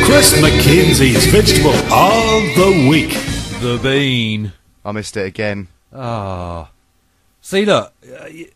Chris Mckenzies Vegetable of the Week. The bean. I missed it again. Ah. See, look,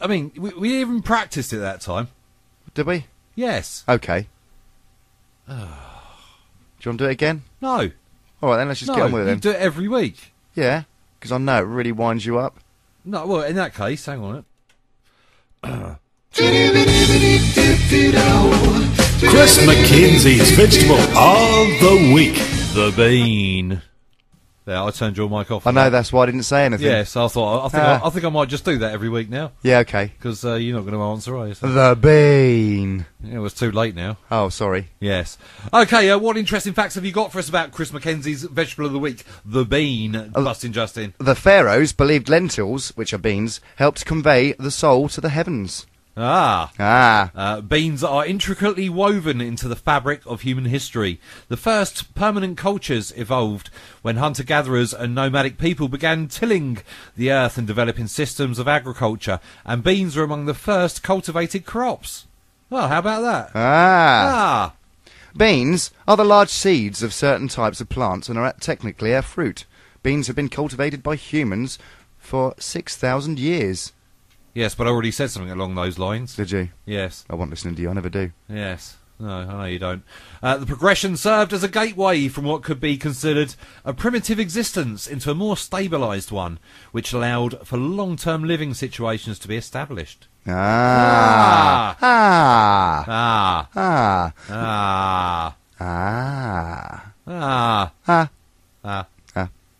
I mean, we even practiced it that time. Did we? Yes. Okay. Do you want to do it again? No. All right, then let's just get on with it you then. do it every week. Yeah, because I know it really winds you up. No, well, in that case, hang on it. Chris Mckenzies Vegetable of the Week. The bean. There, I turned your mic off. I know, that's why I didn't say anything. Yes, I thought. I think I might just do that every week now. Yeah, okay. Because you're not going to answer, are you? So. The bean. Yeah, it was too late now. Oh, sorry. Yes. Okay, what interesting facts have you got for us about Chris Mckenzies Vegetable of the Week? The bean. Busting Justin. The pharaohs believed lentils, which are beans, helped convey the soul to the heavens. Beans are intricately woven into the fabric of human history. The first permanent cultures evolved when hunter-gatherers and nomadic people began tilling the earth and developing systems of agriculture, and beans were among the first cultivated crops. Well, how about that? Beans are the large seeds of certain types of plants and are technically a fruit. Beans have been cultivated by humans for 6,000 years. Yes, but I already said something along those lines. Did you? Yes. I wasn't listening to you, I never do. Yes. No, I know you don't. The progression served as a gateway from what could be considered a primitive existence into a more stabilised one, which allowed for long-term living situations to be established.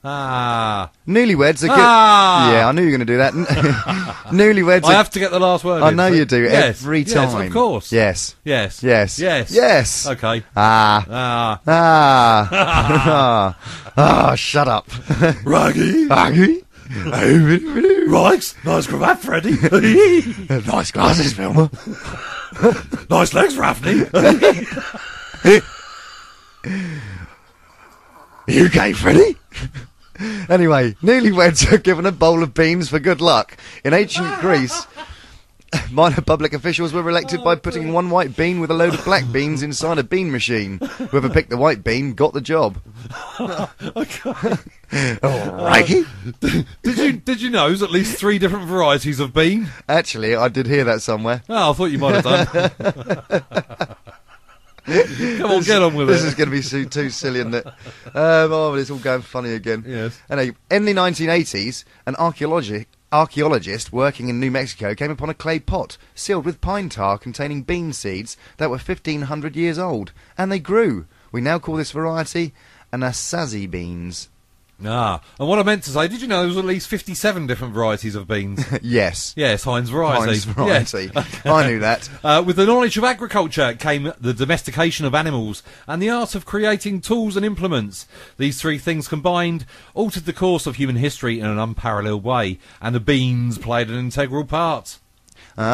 Newlyweds are good. Yeah, I knew you were going to do that. Newlyweds I have to get the last word I in, know so- you do, Yes. every time. Yes, of course. Yes. Yes. Yes. Yes. Yes. Okay. Shut up. Raggy. Raggy. Right. Nice cravat, Freddy. Nice glasses, Vilma. Nice legs, Raffney. You okay, Freddy? Anyway, newlyweds are given a bowl of beans for good luck. In ancient Greece, minor public officials were elected by putting one white bean with a load of black beans inside a bean machine. Whoever picked the white bean got the job. Alrighty. Did you know there's at least 3 different varieties of bean? Actually, I did hear that somewhere. Oh, I thought you might have done. Come on, get on with This it. is going to be too silly, isn't it? It's all going funny again. Yes. Anyway, in the 1980s, an archaeologist working in New Mexico came upon a clay pot sealed with pine tar containing bean seeds that were 1,500 years old, and they grew. We now call this variety anasazi beans. And what I meant to say, did you know there was at least 57 different varieties of beans? Yes. Yes, Heinz variety. Heinz variety. Yes. I knew that. With the knowledge of agriculture came the domestication of animals and the art of creating tools and implements. These 3 things combined altered the course of human history in an unparalleled way, and the beans played an integral part. We've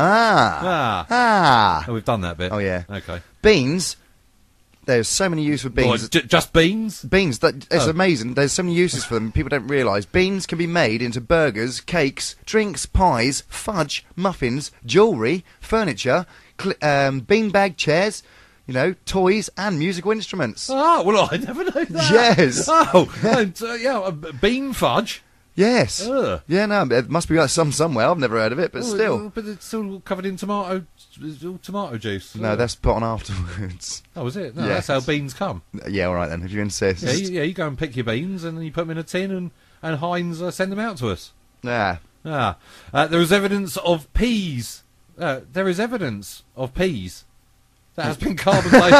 We've done that bit. Oh, yeah. Okay. Beans. There's so many uses for beans. What, just beans? Beans, it's amazing. There's so many uses for them people don't realise. Beans can be made into burgers, cakes, drinks, pies, fudge, muffins, jewellery, furniture, beanbag chairs, toys and musical instruments. Oh, well, I never knew that. Yes. Oh, and, bean fudge. Yes. Ugh. Yeah, no, it must be like somewhere. I've never heard of it, but still. But it's still covered in tomato juice. No, that's put on afterwards. Oh, is it? No, Yes. that's how beans come. Yeah, all right then, if you insist. Yeah, you go and pick your beans and then you put them in a tin and Heinz send them out to us. Yeah. There is evidence of peas. There is evidence of peas that has been carbon dated.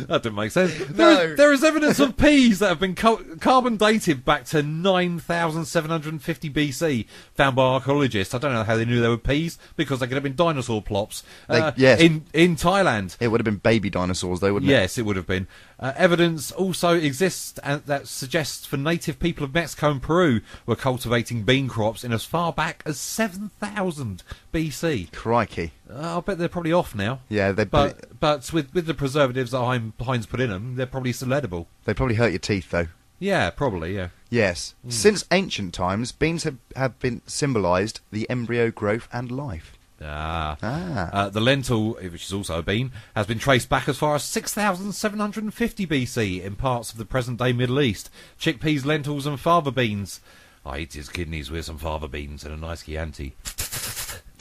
That didn't make sense. No. There is evidence of peas that have been carbon dated back to 9,750 BC, found by archaeologists. I don't know how they knew they were peas, because they could have been dinosaur plops. Yes. In Thailand. It would have been baby dinosaurs, though, wouldn't it? Yes, it would have been. Evidence also exists that suggests for native people of Mexico and Peru were cultivating bean crops in as far back as 7,000 BC. Crikey. I bet they're probably off now. Yeah, But with the preservatives that Heinz put in them, they're probably still edible. They probably hurt your teeth, though. Yeah, probably, yeah. Yes. Since ancient times, beans have been symbolised the embryo growth and life. The lentil, which is also a bean, has been traced back as far as 6,750 BC in parts of the present-day Middle East. Chickpeas, lentils and fava beans. I eat his kidneys with some fava beans and a nice Chianti.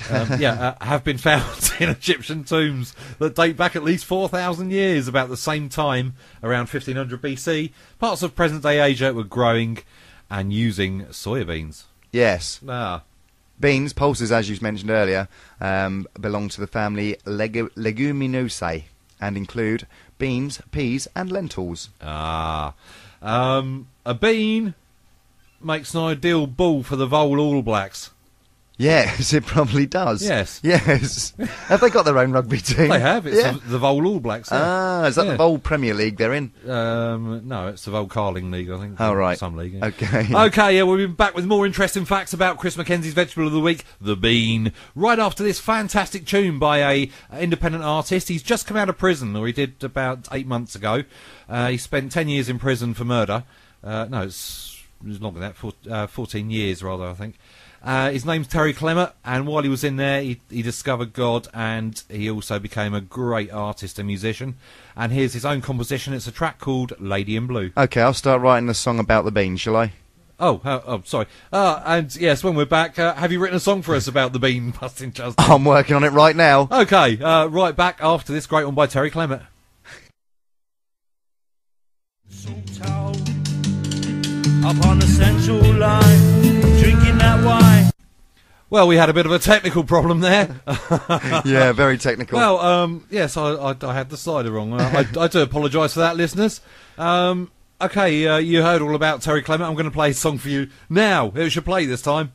Have been found in Egyptian tombs that date back at least 4,000 years, about the same time, around 1500 BC. Parts of present-day Asia were growing and using soya beans. Yes. Beans, pulses, as you mentioned earlier, belong to the family Leguminosae and include beans, peas, and lentils. A bean makes an ideal bull for the Vole All Blacks. Yes, it probably does. Yes. Have they got their own rugby team? They have. It's the Vole All Blacks. Yeah. Is that the Vole Premier League they're in? No, it's the Vole Carling League, I think. Oh, right. Some league. Yeah. Okay, we'll be back with more interesting facts about Chris Mckenzies' vegetable of the week, the bean, right after this fantastic tune by a independent artist. He's just come out of prison, or he did about 8 months ago. He spent 10 years in prison for murder. No, it's longer than that, 14 years rather, I think. His name's Terry Clement, and while he was in there, he discovered God, and he also became a great artist and musician. And here's his own composition. It's a track called Lady in Blue. Okay, I'll start writing a song about the bean, shall I? Oh, sorry. And yes, when we're back, have you written a song for us about the bean, busting Justin? I'm working on it right now. Okay, right back after this great one by Terry Clement. Up on the central line, drinking that wine. Well, we had a bit of a technical problem there. Yeah, very technical. Well, yes, I had the slider wrong. I do apologise for that, listeners. Okay, you heard all about Terry Clement. I'm going to play his song for you now. It should play this time.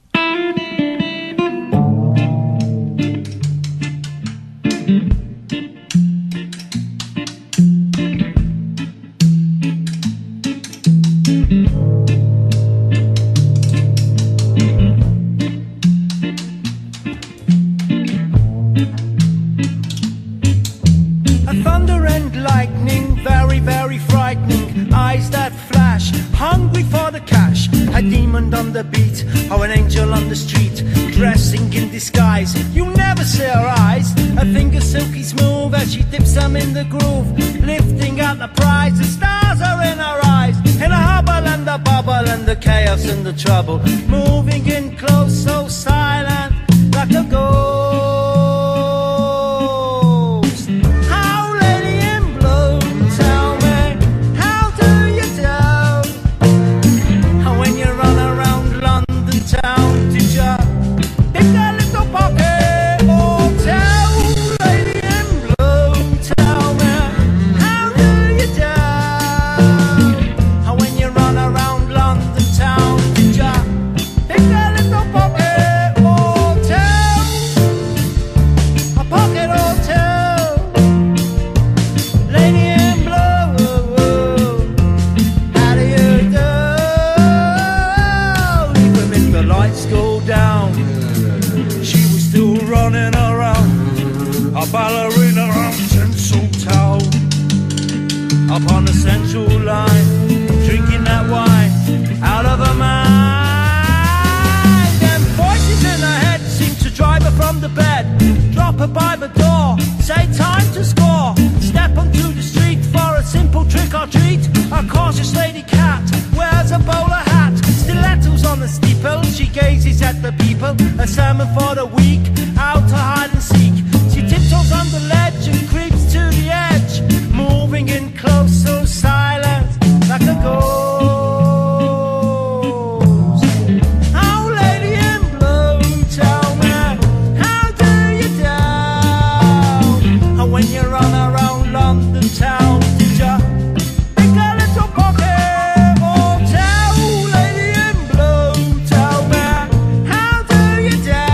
On the beat, or an angel on the street, dressing in disguise. You never see her eyes. Her fingers silky smooth as she dips them in the groove, lifting out the prize. The stars are in her eyes, in the hubble and the bubble and the chaos and the trouble. Moving in close, so silent, like a ghost. How, lady in blue, tell me, how do you do? How when you run around town, did ya pick a little pocket hotel? Lady in blue, tell me, how do you do? How when you run around London town, did ya pick a little pocket hotel? A pocket hotel. Lady in blue, how do you do? Even if the lights go down, she was still running around, a ballerina on Central Town. Up on the central line, drinking that wine out of her mind. Them voices in her head seem to drive her from the bed, drop her by the door, say time to score. Step onto the street for a simple trick or treat. A cautious lady cat wears a bowler hat, stilettos on the steeple, she gazes at the people. A sermon for the weak, out to hide and seek. She tiptoes on the ledge and creeps to the edge, moving in close, so silent, like a ghost. How, lady in blue, tell me, how do you do? How when you run around London town, did ya pick a little pocket hotel? Lady in blue, tell me, how do you do?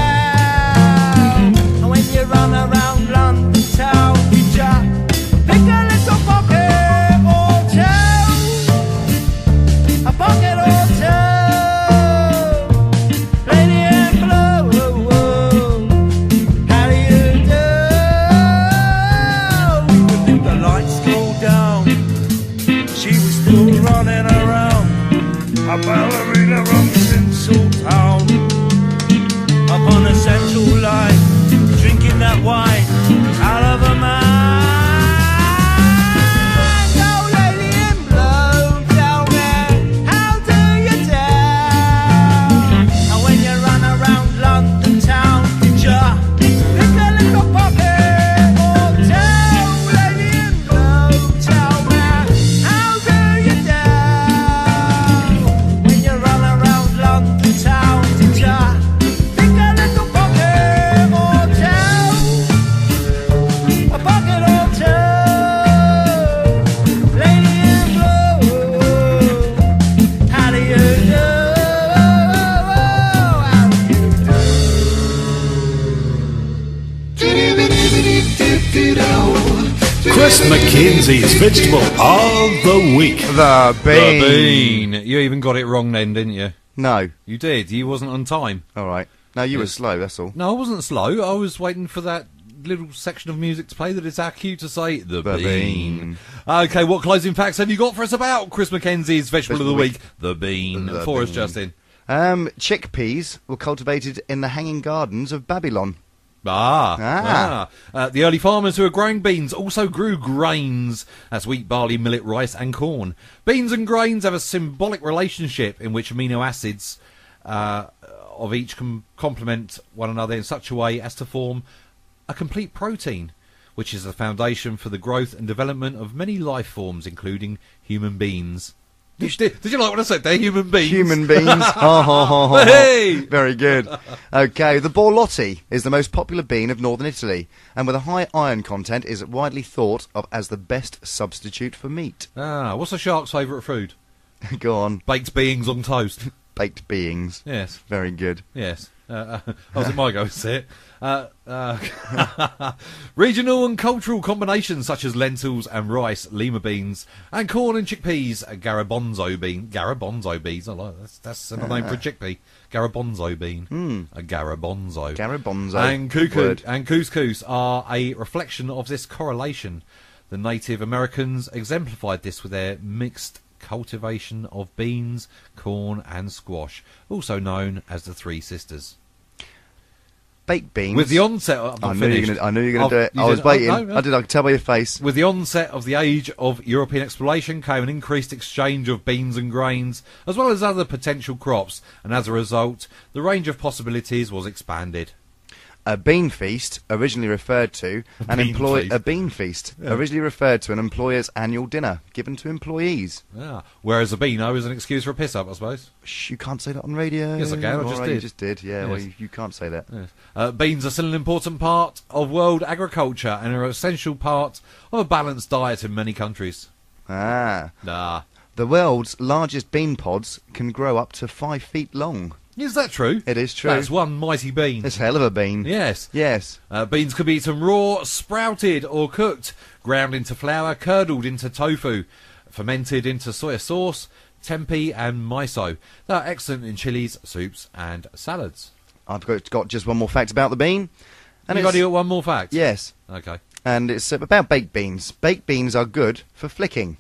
Chris Mckenzies Vegetable of the Week. The bean. The bean. You even got it wrong then, didn't you? No. You did. You wasn't on time. All right. No, you were slow, that's all. No, I wasn't slow. I was waiting for that little section of music to play that it's our cue to say the bean. Okay, what closing facts have you got for us about Chris Mckenzies Vegetable of the Week? The bean. For us, Justin. Chickpeas were cultivated in the hanging gardens of Babylon. The early farmers who were growing beans also grew grains, as wheat, barley, millet, rice and corn. Beans and grains have a symbolic relationship in which amino acids of each can complement one another in such a way as to form a complete protein, which is the foundation for the growth and development of many life forms, including human beings. Did you like what I said there? Human beings. Human beings. Hey! Very good. Okay, the borlotti is the most popular bean of northern Italy, and with a high iron content is widely thought of as the best substitute for meat. What's a shark's favourite food? Go on. Baked beans on toast. Baked beings. Yes. Very good. Yes. Was it my go? Is it? Regional and cultural combinations such as lentils and rice, lima beans, and corn and chickpeas, a garabonzo bean. Garabonzo beans. I like that. That's another name for a chickpea. Garabonzo bean. A garabonzo. Garabonzo. And couscous are a reflection of this correlation. The Native Americans exemplified this with their mixed cultivation of beans, corn and squash, also known as the Three Sisters. Baked beans. With the onset of... I knew you were going to do it. I was waiting. I could tell by your face. With the onset of the age of European exploration came an increased exchange of beans and grains, as well as other potential crops, and as a result, the range of possibilities was expanded. A bean feast, originally referred to an employer's annual dinner given to employees. Whereas a beano is an excuse for a piss up, I suppose. Shh, you can't say that on radio. Yes, I can. I just did. You just did. Yeah. Yes. Well, you can't say that. Yes. Beans are still an important part of world agriculture and are an essential part of a balanced diet in many countries. The world's largest bean pods can grow up to 5 feet long. Is that true? It is true. That's one mighty bean. It's a hell of a bean. Yes. Yes. Beans can be eaten raw, sprouted or cooked, ground into flour, curdled into tofu, fermented into soya sauce, tempeh and miso. They are excellent in chilies, soups and salads. I've got just one more fact about the bean. And you've already got one more fact? Yes. Okay. And it's about baked beans. Baked beans are good for flicking.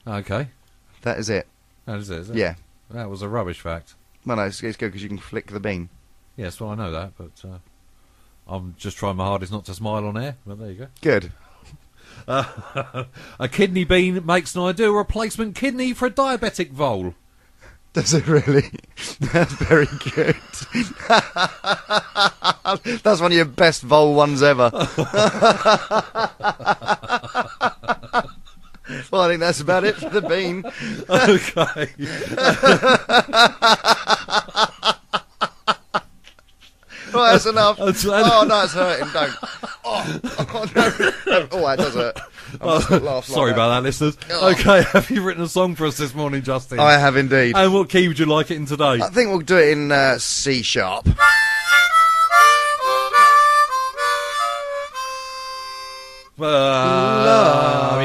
Okay. That is it. That is it, is it? Yeah. That was a rubbish fact. Well, no, it's good because you can flick the bean. Yes, well, I know that, but I'm just trying my hardest not to smile on air. But there you go. Good. A kidney bean makes an ideal replacement kidney for a diabetic vole. Does it really? That's very good. That's one of your best vole ones ever. Well, I think that's about it for the bean. Okay. Well, that's enough. Oh, no, it's hurting. Don't. Oh, no. Oh, that does hurt. Sorry about that, listeners. Okay, have you written a song for us this morning, Justin? I have indeed. And what key would you like it in today? I think we'll do it in C sharp. Are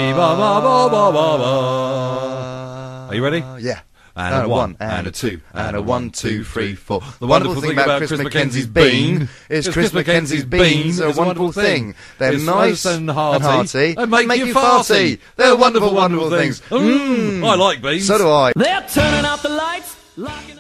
you ready? Yeah. And a 1, and a 2, and a 1, 2, 3, 4. The wonderful thing about Chris Mckenzies' bean is Chris Mckenzies' beans are a wonderful thing. They're nice and hearty and make you farty. They're wonderful, wonderful things. I like beans. So do I. They're turning out the lights, locking